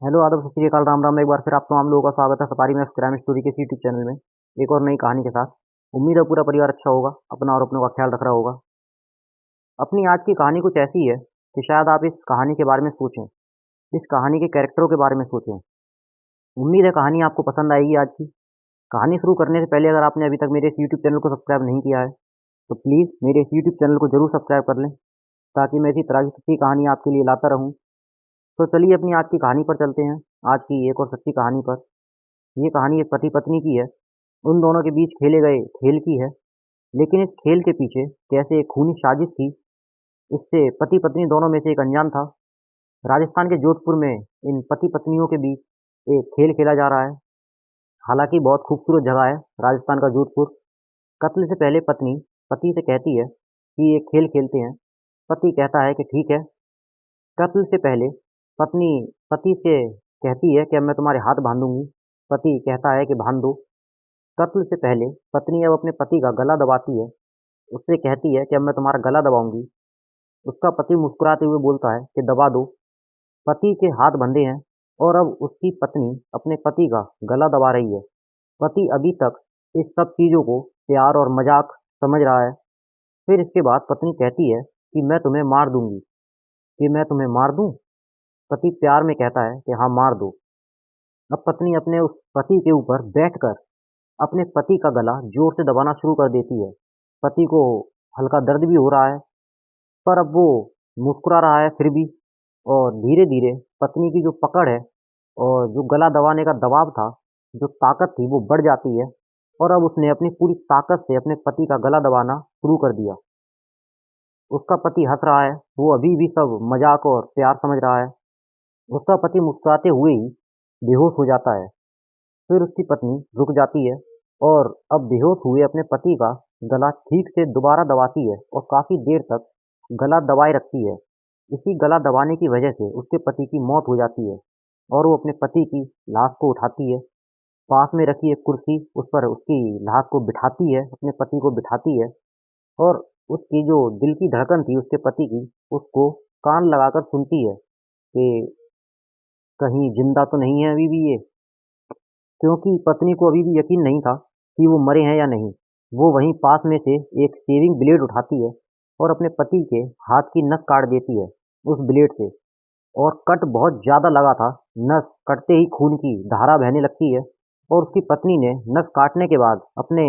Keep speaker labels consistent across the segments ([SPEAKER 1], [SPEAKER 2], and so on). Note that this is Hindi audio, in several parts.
[SPEAKER 1] हेलो आदब सत श्री अकाल राम राम। एक बार फिर आप तमाम लोगों का स्वागत है सफारी में क्राइम स्टोरी के यूट्यूब चैनल में एक और नई कहानी के साथ। उम्मीद है पूरा परिवार अच्छा होगा, अपना और अपनों का ख्याल रख रहा होगा। अपनी आज की कहानी कुछ ऐसी है कि शायद आप इस कहानी के बारे में सोचें, इस कहानी के कैरेक्टरों के बारे में सोचें। उम्मीद है कहानी आपको पसंद आएगी। आज की कहानी शुरू करने से पहले अगर आपने अभी तक मेरे इस यूट्यूब चैनल को सब्सक्राइब नहीं किया है तो प्लीज़ मेरे इस यूट्यूब चैनल को जरूर सब्सक्राइब कर लें, ताकि मैं इसी तरह की सच्ची कहानी आपके लिए लाता रहूं। तो चलिए अपनी आज की कहानी पर चलते हैं, आज की एक और सच्ची कहानी पर। ये कहानी एक पति पत्नी की है, उन दोनों के बीच खेले गए खेल की है। लेकिन इस खेल के पीछे कैसे एक खूनी साजिश थी, इससे पति पत्नी दोनों में से एक अनजान था। राजस्थान के जोधपुर में इन पति पत्नियों के बीच एक खेल खेला जा रहा है। हालांकि बहुत खूबसूरत जगह है राजस्थान का जोधपुर। कत्ल से पहले पत्नी पति से कहती है कि एक खेल खेलते हैं। पति कहता है कि ठीक है। कत्ल से पहले पत्नी पति से कहती है कि अब मैं तुम्हारे हाथ बांधूंगी। पति कहता है कि बांध दो। कत्ल से पहले पत्नी अब अपने पति का गला दबाती है, उससे कहती है कि अब मैं तुम्हारा गला दबाऊंगी। उसका पति मुस्कुराते हुए बोलता है कि दबा दो। पति के हाथ बंधे हैं और अब उसकी पत्नी अपने पति का गला दबा रही है। पति अभी तक इस सब चीज़ों को प्यार और मजाक समझ रहा है। फिर इसके बाद पत्नी कहती है कि मैं तुम्हें मार दूंगी। कि मैं तुम्हें मार दूं? पति प्यार में कहता है कि हाँ मार दो। अब पत्नी अपने उस पति के ऊपर बैठकर अपने पति का गला जोर से दबाना शुरू कर देती है। पति को हल्का दर्द भी हो रहा है, पर अब वो मुस्कुरा रहा है फिर भी। और धीरे धीरे पत्नी की जो पकड़ है और जो गला दबाने का दबाव था, जो ताकत थी, वो बढ़ जाती है। और अब उसने अपनी पूरी ताकत से अपने पति का गला दबाना शुरू कर दिया। उसका पति हंस रहा है, वो अभी भी सब मजाक और प्यार समझ रहा है। उसका पति मुस्कुराते हुए ही बेहोश हो जाता है। फिर उसकी पत्नी रुक जाती है और अब बेहोश हुए अपने पति का गला ठीक से दोबारा दबाती है और काफी देर तक गला दबाए रखती है। इसी गला दबाने की वजह से उसके पति की मौत हो जाती है और वो अपने पति की लाश को उठाती है। पास में रखी एक कुर्सी, उस पर उसकी लाश को बिठाती है, अपने पति को बिठाती है। और उसकी जो दिल की धड़कन थी उसके पति की, उसको कान लगाकर सुनती है कि कहीं जिंदा तो नहीं है अभी भी ये। क्योंकि पत्नी को अभी भी यकीन नहीं था कि वो मरे हैं या नहीं। वो वहीं पास में से एक शेविंग ब्लेड उठाती है और अपने पति के हाथ की नस काट देती है उस ब्लेड से। और कट बहुत ज़्यादा लगा था। नस कटते ही खून की धारा बहने लगती है और उसकी पत्नी ने नस काटने के बाद अपने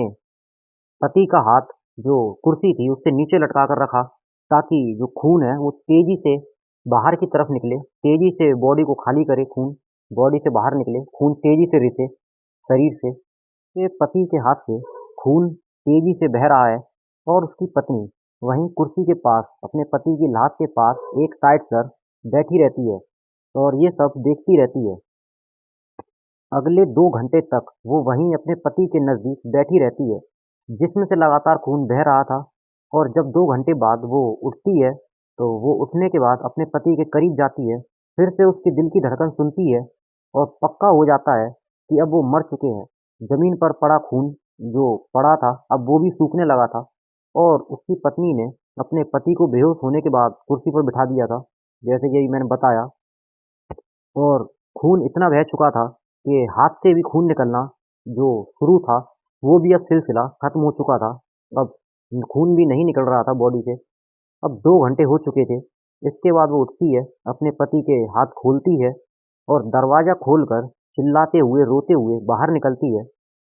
[SPEAKER 1] पति का हाथ, जो कुर्सी थी उससे नीचे लटका कर रखा, ताकि जो खून है वो तेजी से बाहर की तरफ निकले, तेजी से बॉडी को खाली करे, खून बॉडी से बाहर निकले, खून तेजी से रिसे शरीर से। के पति के हाथ से खून तेजी से बह रहा है और उसकी पत्नी वहीं कुर्सी के पास अपने पति की लाश के पास एक साइड पर बैठी रहती है और ये सब देखती रहती है। अगले 2 घंटे तक वो वहीं अपने पति के नज़दीक बैठी रहती है, जिसमें से लगातार खून बह रहा था। और जब 2 घंटे बाद वो उठती है तो वो उठने के बाद अपने पति के करीब जाती है, फिर से उसके दिल की धड़कन सुनती है और पक्का हो जाता है कि अब वो मर चुके हैं। जमीन पर पड़ा खून जो पड़ा था अब वो भी सूखने लगा था और उसकी पत्नी ने अपने पति को बेहोश होने के बाद कुर्सी पर बिठा दिया था, जैसे कि मैंने बताया। और खून इतना बह चुका था कि हाथ से भी खून निकलना जो शुरू था वो भी अब सिलसिला खत्म हो चुका था। अब खून भी नहीं निकल रहा था बॉडी से। अब 2 घंटे हो चुके थे। इसके बाद वो उठती है, अपने पति के हाथ खोलती है और दरवाज़ा खोलकर चिल्लाते हुए, रोते हुए बाहर निकलती है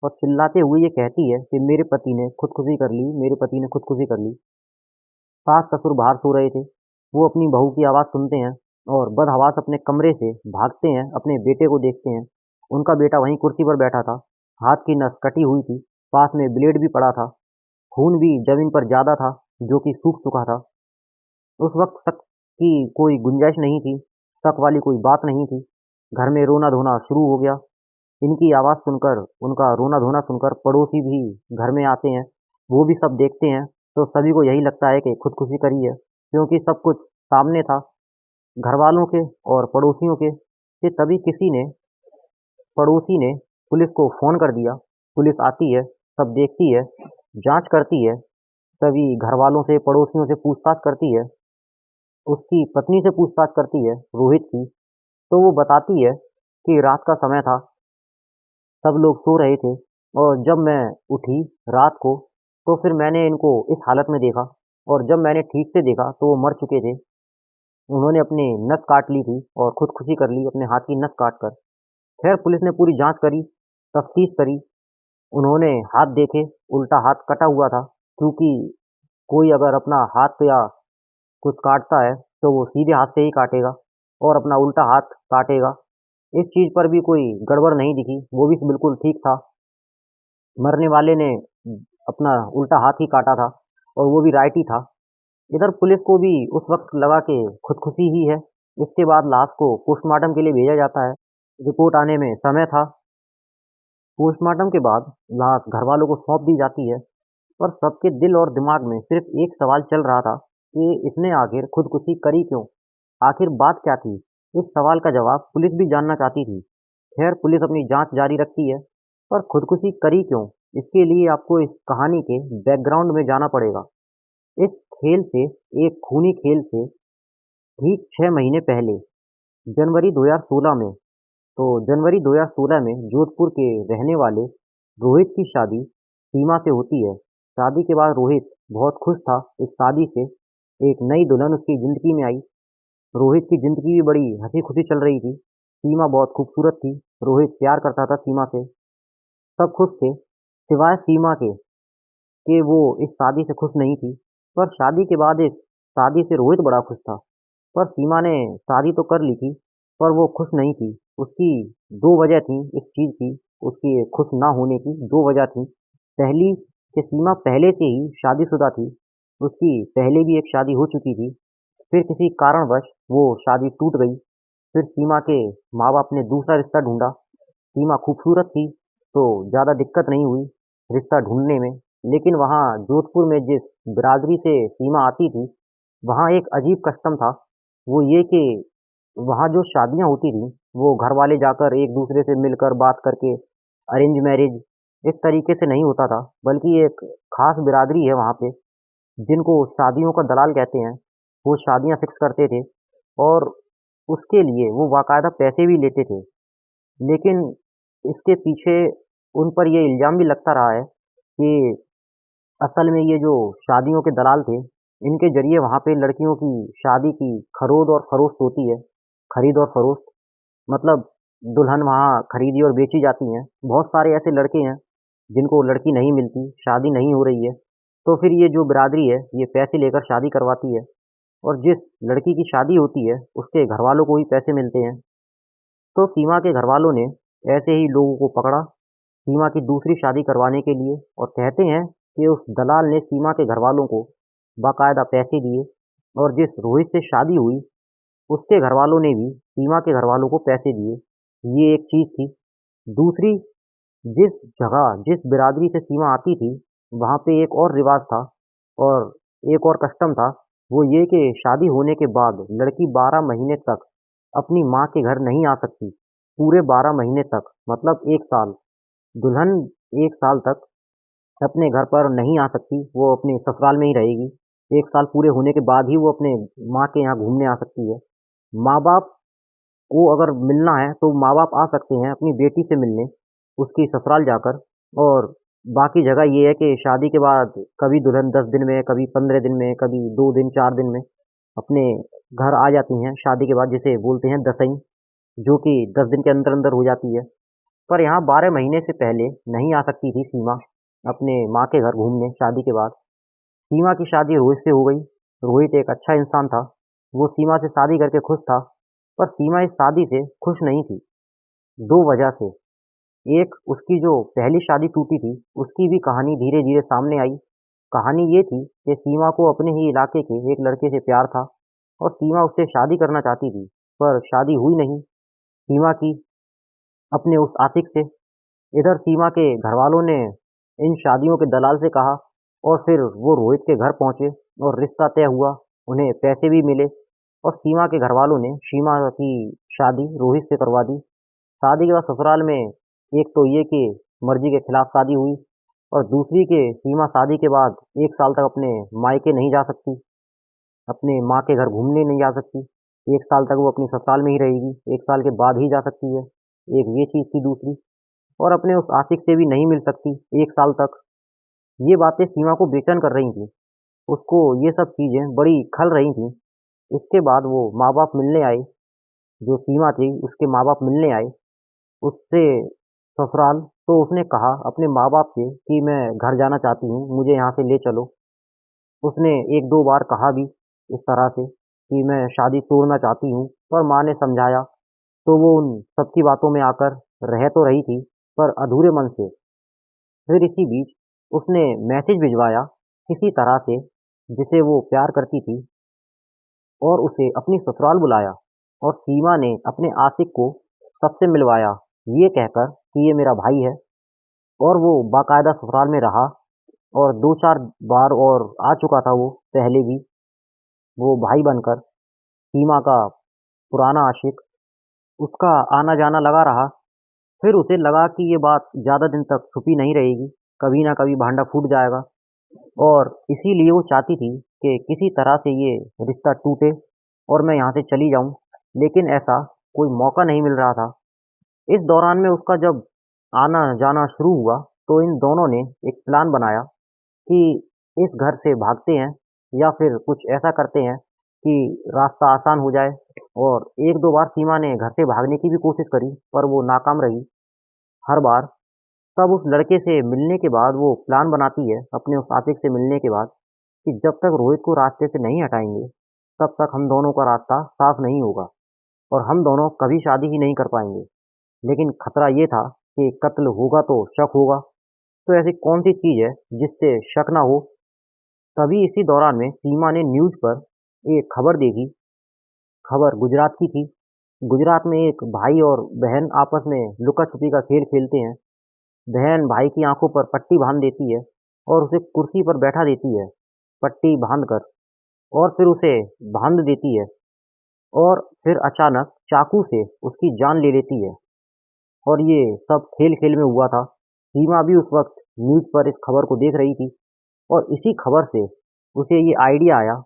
[SPEAKER 1] और चिल्लाते हुए ये कहती है कि मेरे पति ने खुदकुशी कर ली, मेरे पति ने खुदकुशी कर ली। सास ससुर बाहर सो रहे थे। वो अपनी बहू की आवाज़ सुनते हैं और बदहवास अपने कमरे से भागते हैं, अपने बेटे को देखते हैं। उनका बेटा वहीं कुर्सी पर बैठा था, हाथ की नस कटी हुई थी, पास में ब्लेड भी पड़ा था, खून भी जमीन पर ज़्यादा था जो कि सूख चुका था। उस वक्त शक की कोई गुंजाइश नहीं थी, शक वाली कोई बात नहीं थी। घर में रोना धोना शुरू हो गया। इनकी आवाज़ सुनकर, उनका रोना धोना सुनकर पड़ोसी भी घर में आते हैं, वो भी सब देखते हैं। तो सभी को यही लगता है कि खुदकुशी करी है, क्योंकि सब कुछ सामने था घर वालों के और पड़ोसियों के। कि तभी किसी ने, पड़ोसी ने पुलिस को फ़ोन कर दिया। पुलिस आती है, सब देखती है, जांच करती है, सभी घर वालों से, पड़ोसियों से पूछताछ करती है, उसकी पत्नी से पूछताछ करती है, रोहित की। तो वो बताती है कि रात का समय था, सब लोग सो रहे थे और जब मैं उठी रात को तो फिर मैंने इनको इस हालत में देखा और जब मैंने ठीक से देखा तो वो मर चुके थे। उन्होंने अपनी नस काट ली थी और खुदकुशी कर ली अपने हाथ की नस काट कर। खैर पुलिस ने पूरी जांच करी, तफ्तीश करी। उन्होंने हाथ देखे, उल्टा हाथ कटा हुआ था क्योंकि कोई अगर अपना हाथ या कुछ काटता है तो वो सीधे हाथ से ही काटेगा और अपना उल्टा हाथ काटेगा। इस चीज़ पर भी कोई गड़बड़ नहीं दिखी, वो भी बिल्कुल ठीक था। मरने वाले ने अपना उल्टा हाथ ही काटा था और वो भी राइट ही था। इधर पुलिस को भी उस वक्त लगा कि खुदकुशी ही है। इसके बाद लाश को पोस्टमार्टम के लिए भेजा जाता है। रिपोर्ट आने में समय था। पोस्टमार्टम के बाद लाश घर वालों को सौंप दी जाती है और सबके दिल और दिमाग में सिर्फ एक सवाल चल रहा था कि इसने आखिर खुदकुशी करी क्यों? आखिर बात क्या थी? इस सवाल का जवाब पुलिस भी जानना चाहती थी। खैर पुलिस अपनी जांच जारी रखती है और खुदकुशी करी क्यों? इसके लिए आपको इस कहानी के बैकग्राउंड में जाना पड़ेगा। इस खेल से, एक खूनी खेल से ठीक 6 महीने पहले जनवरी 2016 में, तो जनवरी 2016 में जोधपुर के रहने वाले रोहित की शादी सीमा से होती है। शादी के बाद रोहित बहुत खुश था इस शादी से। एक नई दुल्हन उसकी ज़िंदगी में आई। रोहित की ज़िंदगी भी बड़ी हँसी-खुशी चल रही थी। सीमा बहुत खूबसूरत थी। रोहित प्यार करता था सीमा से। सब खुश थे, सिवाय सीमा के कि वो इस शादी से खुश नहीं थी। पर शादी के बाद इस शादी से रोहित बड़ा खुश था। पर सीमा ने शादी तो कर ली थी, पर वो खुश नहीं थी। उसकी 2 वजह थी इस चीज़ की, उसकी खुश ना होने की 2 वजह थी। पहली कि सीमा पहले से ही शादीशुदा थी। उसकी पहले भी एक शादी हो चुकी थी। फिर किसी कारणवश वो शादी टूट गई। फिर सीमा के माँ-बाप ने दूसरा रिश्ता ढूँढा। सीमा खूबसूरत थी, तो ज़्यादा दिक्कत नहीं हुई रिश्ता ढूँढने में। लेकिन वहाँ जोधपुर में जिस बिरादरी से सीमा आती थी, वहाँ एक अजीब कस्टम था। वो ये कि वहाँ जो शादियाँ होती थीं, वो घर वाले जाकर एक-दूसरे से मिलकर बात करके अरेंज मैरिज इस तरीके से नहीं होता था, बल्कि एक ख़ास बिरादरी है वहाँ पे, जिनको शादियों का दलाल कहते हैं। वो शादियाँ फ़िक्स करते थे और उसके लिए वो बाकायदा पैसे भी लेते थे। लेकिन इसके पीछे उन पर ये इल्ज़ाम भी लगता रहा है कि असल में ये जो शादियों के दलाल थे, इनके ज़रिए वहाँ पे लड़कियों की शादी की खरोद और फ़रोख्त होती है। खरीद और फ़रोख्त मतलब दुल्हन वहाँ खरीदी और बेची जाती हैं। बहुत सारे ऐसे लड़के हैं, जिनको लड़की नहीं मिलती, शादी नहीं हो रही है, तो फिर ये जो बिरादरी है, ये पैसे लेकर शादी करवाती है और जिस लड़की की शादी होती है, उसके घरवालों को ही पैसे मिलते हैं। तो सीमा के घरवालों ने ऐसे ही लोगों को पकड़ा सीमा की दूसरी शादी करवाने के लिए और कहते हैं कि उस दलाल ने सीमा के घरवालों को बाकायदा पैसे दिए और जिस रोहित से शादी हुई उसके घरवालों ने भी सीमा के घरवालों को पैसे दिए। ये एक चीज़ थी। दूसरी, जिस जगह, जिस बिरादरी से सीमा आती थी, वहाँ पे एक और रिवाज था और एक और कस्टम था। वो ये कि शादी होने के बाद लड़की 12 महीने तक अपनी माँ के घर नहीं आ सकती। पूरे 12 महीने तक मतलब 1 साल। दुल्हन 1 साल तक अपने घर पर नहीं आ सकती, वो अपने ससुराल में ही रहेगी। 1 साल पूरे होने के बाद ही वो अपने माँ के यहाँ घूमने आ सकती है। माँ-बाप को अगर मिलना है तो माँ-बाप आ सकते हैं अपनी बेटी से मिलने, उसकी ससुराल जाकर और बाकी जगह ये है कि शादी के बाद कभी दुल्हन 10 दिन में, कभी 15 दिन में, कभी 2 दिन, 4 दिन में अपने घर आ जाती हैं शादी के बाद जिसे बोलते हैं दशईं, जो कि 10 दिन के अंदर-अंदर हो जाती है। पर यहाँ 12 महीने से पहले नहीं आ सकती थी सीमा अपने माँ के घर घूमने शादी के बाद। सीमा की शादी रोहित से हो गई। रोहित एक अच्छा इंसान था। वो सीमा से शादी करके खुश था। पर सीमा इस शादी से खुश नहीं थी, 2 वजह से। एक, उसकी जो पहली शादी टूटी थी, उसकी भी कहानी धीरे-धीरे सामने आई। कहानी ये थी कि सीमा को अपने ही इलाके के एक लड़के से प्यार था और सीमा उससे शादी करना चाहती थी, पर शादी हुई नहीं सीमा की अपने उस आशिक से। इधर सीमा के घरवालों ने इन शादियों के दलाल से कहा और फिर वो रोहित के घर पहुंचे और रिश्ता तय हुआ। उन्हें पैसे भी मिले और सीमा के घरवालों ने सीमा की शादी रोहित से करवा दी। शादी के बाद ससुराल में एक तो ये कि मर्जी के खिलाफ शादी हुई और दूसरी कि सीमा शादी के बाद 1 साल तक अपने मायके नहीं जा सकती, अपने माँ के घर घूमने नहीं जा सकती। 1 साल तक वो अपनी ससुराल में ही रहेगी, 1 साल के बाद ही जा सकती है। एक ये चीज़ थी दूसरी, और अपने उस आशिक से भी नहीं मिल सकती 1 साल तक। ये बातें सीमा को बेचैन कर रही थीं। उसको ये सब चीज़ें बड़ी खल रही थीं। इसके बाद वो माँ-बाप मिलने आए, जो सीमा थी उसके माँ-बाप मिलने आए उससे ससुराल। तो उसने कहा अपने माँ-बाप से कि मैं घर जाना चाहती हूँ, मुझे यहाँ से ले चलो। उसने 1-2 बार कहा भी इस तरह से कि मैं शादी तोड़ना चाहती हूँ, पर माँ ने समझाया, तो वो उन सबकी बातों में आकर रह तो रही थी, पर अधूरे मन से। फिर इसी बीच उसने मैसेज भिजवाया किसी तरह से, जिसे वो प्यार करती थी, और उसे अपनी ससुराल बुलाया, और सीमा ने अपने आशिक को सबसे मिलवाया, ये कहकर कि ये मेरा भाई है। और वो बाकायदा ससुराल में रहा, और 2-4 बार और आ चुका था वो पहले भी, वो भाई बनकर, सीमा का पुराना आशिक। उसका आना-जाना लगा रहा। फिर उसे लगा कि ये बात ज़्यादा दिन तक छुपी नहीं रहेगी, कभी ना कभी भांडा फूट जाएगा, और इसीलिए वो चाहती थी कि किसी तरह से ये रिश्ता टूटे और मैं यहाँ से चली जाऊँ, लेकिन ऐसा कोई मौका नहीं मिल रहा था। इस दौरान में उसका जब आना-जाना शुरू हुआ, तो इन दोनों ने एक प्लान बनाया कि इस घर से भागते हैं, या फिर कुछ ऐसा करते हैं कि रास्ता आसान हो जाए। और 1-2 बार सीमा ने घर से भागने की भी कोशिश करी, पर वो नाकाम रही हर बार। तब उस लड़के से मिलने के बाद वो प्लान बनाती है, अपने उस आशिक से मिलने के बाद, कि जब तक रोहित को रास्ते से नहीं हटाएँगे, तब तक हम दोनों का रास्ता साफ नहीं होगा, और हम दोनों कभी शादी ही नहीं कर पाएँगे। लेकिन खतरा ये था कि कत्ल होगा तो शक होगा, तो ऐसी कौन-सी चीज़ है जिससे शक ना हो? तभी इसी दौरान में सीमा ने न्यूज़ पर एक खबर देखी। खबर गुजरात की थी। गुजरात में एक भाई और बहन आपस में लुका-छुपी का खेल खेलते हैं। बहन भाई की आँखों पर पट्टी बाँध देती है और उसे कुर्सी पर बैठा देती है, पट्टी बाँधकर, और फिर उसे बाँध देती है, और फिर अचानक चाकू से उसकी जान ले लेती है। और ये सब खेल-खेल में हुआ था। सीमा भी उस वक़्त न्यूज़ पर इस खबर को देख रही थी, और इसी खबर से उसे ये आइडिया आया,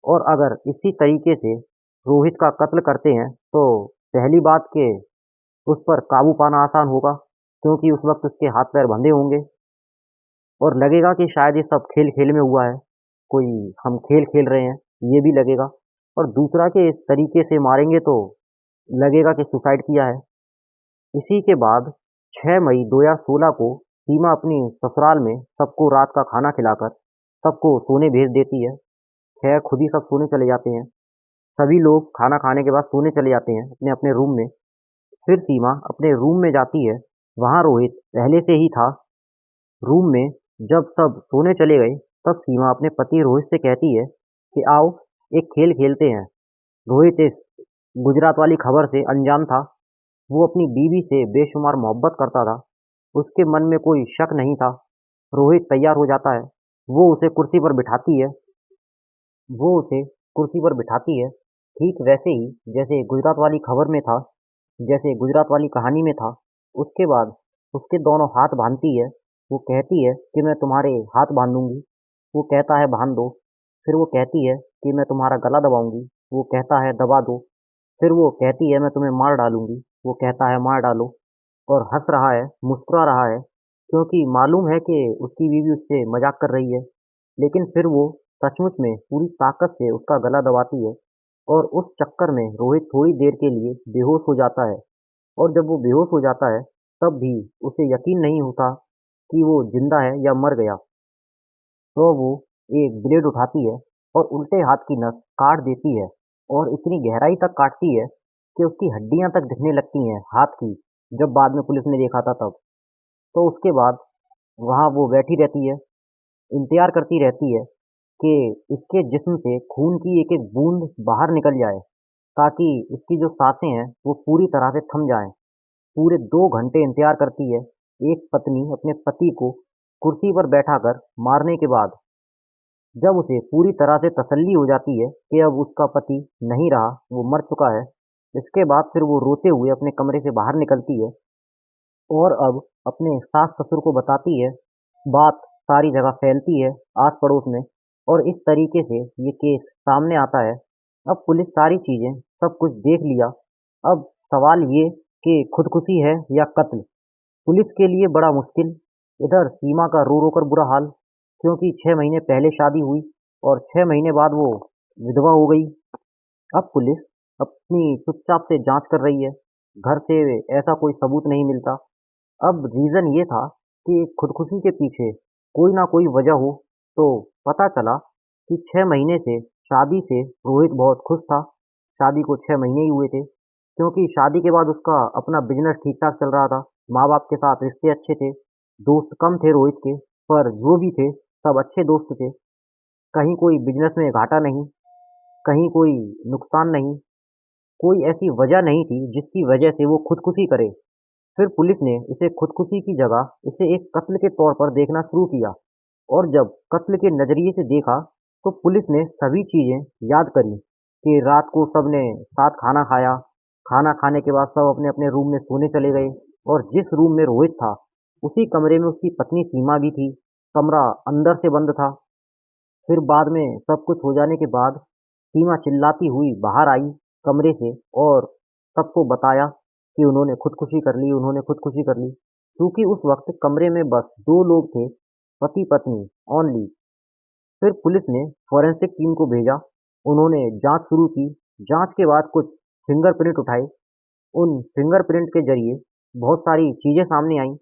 [SPEAKER 1] और अगर इसी तरीके से रोहित का कत्ल करते हैं, तो पहली बात कि उस पर काबू पाना आसान होगा, क्योंकि उस वक़्त उसके हाथ-पैर बंधे होंगे, और लगेगा कि शायद ये सब खेल-खेल में हुआ है, कोई हम खेल खेल रहे हैं, ये भी लगेगा। और दूसरा कि इस तरीके से मारेंगे तो लगेगा कि सुसाइड किया है। इसी के बाद 6 मई 2016 को सीमा अपनी ससुराल में सबको रात का खाना खिलाकर सबको सोने भेज देती है। खैर खुद ही सब सोने चले जाते हैं। सभी लोग खाना खाने के बाद सोने चले जाते हैं अपने-अपने रूम में। फिर सीमा अपने रूम में जाती है। वहाँ रोहित पहले से ही था रूम में। जब सब सोने चले गए, तब सीमा अपने पति रोहित से कहती है कि आओ एक खेल खेलते हैं। रोहित इस गुजरात वाली खबर से अनजान था। वो अपनी बीवी से बेशुमार मोहब्बत करता था। उसके मन में कोई शक नहीं था। रोहित तैयार हो जाता है। वो उसे कुर्सी पर बिठाती है। वो उसे कुर्सी पर बिठाती है, ठीक वैसे ही जैसे गुजरात वाली खबर में था, जैसे गुजरात वाली कहानी में था। उसके बाद उसके दोनों हाथ बाँधती है। वो कहती है कि मैं तुम्हारे हाथ बाँधूँगी। वो कहता है बाँध दो। फिर वो कहती है कि मैं तुम्हारा गला दबाऊँगी। वो कहता है दबा दो। फिर वो कहती है मैं तुम्हें मार डालूँगी। वो कहता है मार डालो। और हँस रहा है, मुस्कुरा रहा है, क्योंकि मालूम है कि उसकी बीवी उससे मज़ाक कर रही है। लेकिन फिर वो सचमुच में पूरी ताकत से उसका गला दबाती है, और उस चक्कर में रोहित थोड़ी देर के लिए बेहोश हो जाता है। और जब वो बेहोश हो जाता है, तब भी उसे यकीन नहीं होता कि वो जिंदा है या मर गया। तो वो एक ब्लेड उठाती है और उल्टे हाथ की नस काट देती है, और इतनी गहराई तक काटती है कि उसकी हड्डियां तक दिखने लगती हैं हाथ की। जब बाद में पुलिस ने देखा था तब। तो उसके बाद वहाँ वो बैठी रहती है, इंतजार करती रहती है कि इसके जिस्म से खून की एक-एक बूंद बाहर निकल जाए, ताकि इसकी जो साँसें हैं वो पूरी तरह से थम जाएँ। पूरे 2 घंटे इंतजार करती है एक पत्नी अपने पति को कुर्सी पर बैठाकर मारने के बाद। जब उसे पूरी तरह से तसल्ली हो जाती है कि अब उसका पति नहीं रहा, वो मर चुका है, इसके बाद फिर वो रोते हुए अपने कमरे से बाहर निकलती है, और अब अपने सास-ससुर को बताती है। बात सारी जगह फैलती है आस-पड़ोस में, और इस तरीके से ये केस सामने आता है। अब पुलिस सारी चीज़ें सब कुछ देख लिया। अब सवाल ये कि खुदकुशी है या कत्ल। पुलिस के लिए बड़ा मुश्किल। इधर सीमा का रो रो कर बुरा हाल, क्योंकि 6 महीने पहले शादी हुई और 6 महीने बाद वो विधवा हो गई। अब पुलिस अपनी चुपचाप से जांच कर रही है। घर से ऐसा कोई सबूत नहीं मिलता। अब रीज़न ये था कि खुदकुशी के पीछे कोई ना कोई वजह हो। तो पता चला कि 6 महीने से शादी से रोहित बहुत खुश था। शादी को 6 महीने ही हुए थे, क्योंकि शादी के बाद उसका अपना बिजनेस ठीक ठाक चल रहा था। माँ बाप के साथ रिश्ते अच्छे थे। दोस्त कम थे रोहित के, पर जो भी थे सब अच्छे दोस्त थे। कहीं कोई बिजनेस में घाटा नहीं, कहीं कोई नुकसान नहीं, कोई ऐसी वजह नहीं थी जिसकी वजह से वो खुदकुशी करे। फिर पुलिस ने इसे खुदकुशी की जगह इसे एक कत्ल के तौर पर देखना शुरू किया, और जब कत्ल के नज़रिए से देखा तो पुलिस ने सभी चीज़ें याद करी कि रात को सबने साथ खाना खाया। खाना खाने के बाद सब अपने अपने रूम में सोने चले गए, और जिस रूम में रोहित था उसी कमरे में उसकी पत्नी सीमा भी थी। कमरा अंदर से बंद था। फिर बाद में सब कुछ हो जाने के बाद सीमा चिल्लाती हुई बाहर आई कमरे से, और सबको बताया कि उन्होंने खुदकुशी कर ली, उन्होंने खुदकुशी कर ली। क्योंकि उस वक्त कमरे में बस 2 लोग थे, पति पत्नी ओनली। फिर पुलिस ने फॉरेंसिक टीम को भेजा। उन्होंने जांच शुरू की। जांच के बाद कुछ फिंगरप्रिंट उठाए। उन फिंगरप्रिंट के जरिए बहुत सारी चीज़ें सामने आईं।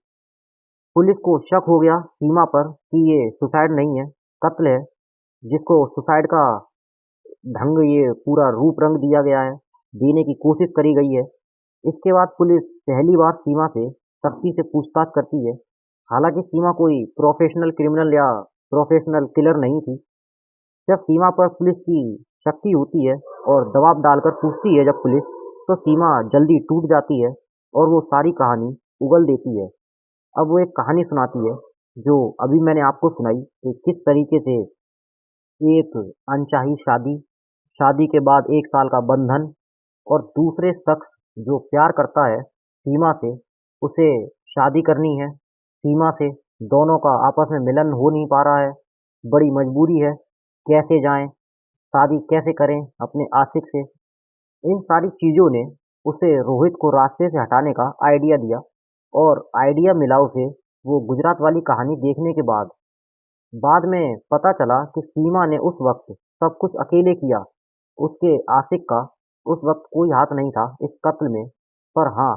[SPEAKER 1] पुलिस को शक हो गया सीमा पर कि ये सुसाइड नहीं है, कत्ल है, जिसको सुसाइड का ढंग ये पूरा रूप रंग दिया गया है, देने की कोशिश करी गई है। इसके बाद पुलिस पहली बार सीमा से सख्ती से पूछताछ करती है। हालांकि सीमा कोई प्रोफेशनल क्रिमिनल या प्रोफेशनल किलर नहीं थी। जब सीमा पर पुलिस की शक्ति होती है और दबाव डालकर पूछती है जब पुलिस, तो सीमा जल्दी टूट जाती है और वो सारी कहानी उगल देती है। अब वो एक कहानी सुनाती है, जो अभी मैंने आपको सुनाई कि किस तरीके से एक अनचाही शादी, शादी के बाद 1 साल का बंधन, और दूसरे शख्स जो प्यार करता है सीमा से, उसे शादी करनी है सीमा से। दोनों का आपस में मिलन हो नहीं पा रहा है, बड़ी मजबूरी है, कैसे जाएं, शादी कैसे करें अपने आशिक से। इन सारी चीज़ों ने उसे रोहित को रास्ते से हटाने का आइडिया दिया, और आइडिया मिला उसे वो गुजरात वाली कहानी देखने के बाद। बाद में पता चला कि सीमा ने उस वक्त सब कुछ अकेले किया। उसके आशिक का उस वक्त कोई हाथ नहीं था इस कत्ल में। पर हाँ,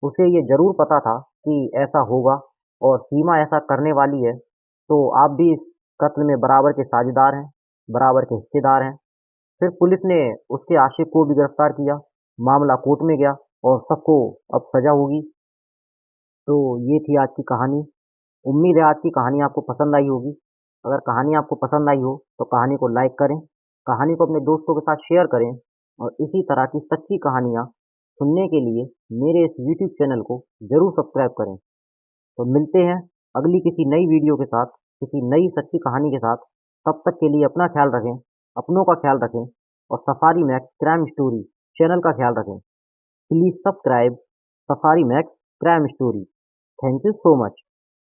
[SPEAKER 1] उसे ये ज़रूर पता था कि ऐसा होगा और सीमा ऐसा करने वाली है। तो आप भी इस कत्ल में बराबर के साझेदार हैं, बराबर के हिस्सेदार हैं। फिर पुलिस ने उसके आशिक को भी गिरफ्तार किया। मामला कोर्ट में गया और सबको अब सज़ा होगी। तो ये थी आज की कहानी। उम्मीद है आज की कहानी आपको पसंद आई होगी। अगर कहानी आपको पसंद आई हो तो कहानी को लाइक करें, कहानी को अपने दोस्तों के साथ शेयर करें, और इसी तरह की सच्ची कहानियाँ सुनने के लिए मेरे इस यूट्यूब चैनल को ज़रूर सब्सक्राइब करें। तो मिलते हैं अगली किसी नई वीडियो के साथ, किसी नई सच्ची कहानी के साथ। तब तक के लिए अपना ख्याल रखें, अपनों का ख्याल रखें, और safari max crime story channel का ख्याल रखें। Please subscribe safari max crime story. Thank you so much.